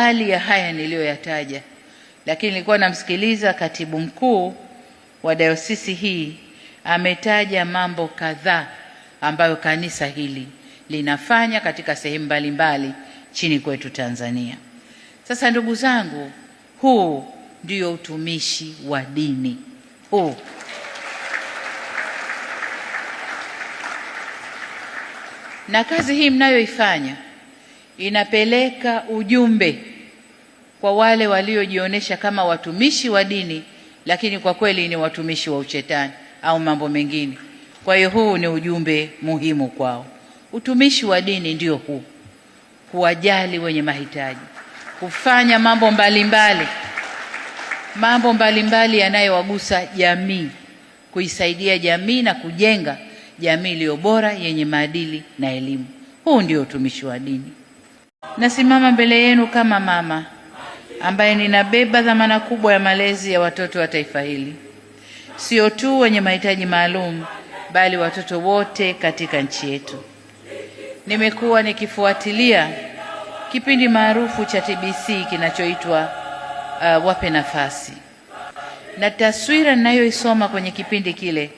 mbali ya haya niliyoyataja, lakini nilikuwa namsikiliza katibu mkuu wa dayosisi hii, ametaja mambo kadhaa ambayo kanisa hili linafanya katika sehemu mbalimbali chini kwetu Tanzania. Sasa ndugu zangu, huu ndio utumishi wa dini. Huu na kazi hii mnayoifanya inapeleka ujumbe kwa wale waliojionyesha kama watumishi wa dini, lakini kwa kweli ni watumishi wa ushetani au mambo mengine. Kwa hiyo huu ni ujumbe muhimu kwao. Utumishi wa dini ndio huu: kuwajali wenye mahitaji, kufanya mambo mbalimbali yanayowagusa jamii, kuisaidia jamii na kujenga jamii iliyo bora yenye maadili na elimu. Huu ndio utumishi wa dini. Nasimama mbele yenu kama mama ambaye ninabeba dhamana kubwa ya malezi ya watoto wa taifa hili, sio tu wenye mahitaji maalum, bali watoto wote katika nchi yetu. Nimekuwa nikifuatilia kipindi maarufu cha TBC kinachoitwa Wape Nafasi, na taswira ninayoisoma kwenye kipindi kile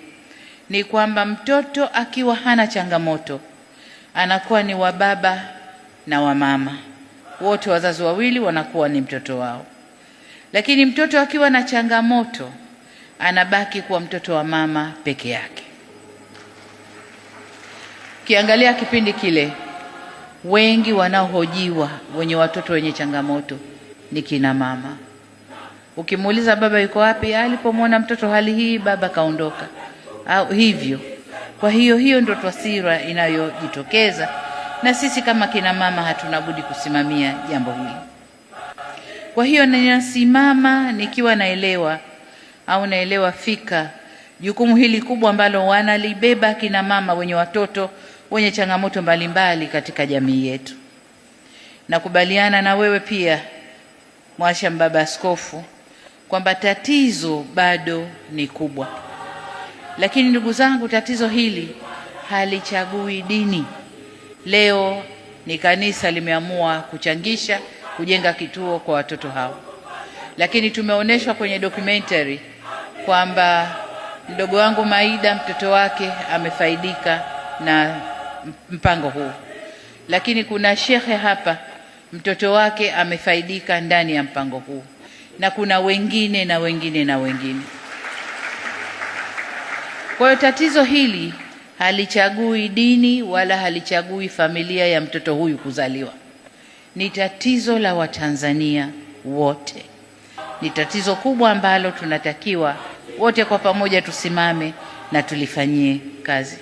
ni kwamba mtoto akiwa hana changamoto anakuwa ni wa baba na wa mama, wote wazazi wawili wanakuwa ni mtoto wao. Lakini mtoto akiwa na changamoto anabaki kuwa mtoto wa mama peke yake. Ukiangalia kipindi kile, wengi wanaohojiwa wenye watoto wenye changamoto ni kina mama. Ukimuuliza baba yuko wapi, alipomwona mtoto hali hii baba kaondoka, au hivyo. Kwa hiyo ndio taswira inayojitokeza, na sisi kama kina mama hatuna budi kusimamia jambo hili. Kwa hiyo ninasimama nikiwa naelewa fika jukumu hili kubwa ambalo wanalibeba kina mama wenye watoto wenye changamoto mbalimbali katika jamii yetu. Nakubaliana na wewe pia Mhashamu Baba Askofu kwamba tatizo bado ni kubwa. Lakini ndugu zangu, tatizo hili halichagui dini. Leo ni kanisa limeamua kuchangisha kujenga kituo kwa watoto hao, lakini tumeonyeshwa kwenye documentary kwamba mdogo wangu Maida mtoto wake amefaidika na mpango huu, lakini kuna shekhe hapa mtoto wake amefaidika ndani ya mpango huu, na kuna wengine na wengine na wengine. Kwa hiyo tatizo hili halichagui dini wala halichagui familia ya mtoto huyu kuzaliwa. Ni tatizo la Watanzania wote. Ni tatizo kubwa ambalo tunatakiwa wote kwa pamoja tusimame na tulifanyie kazi.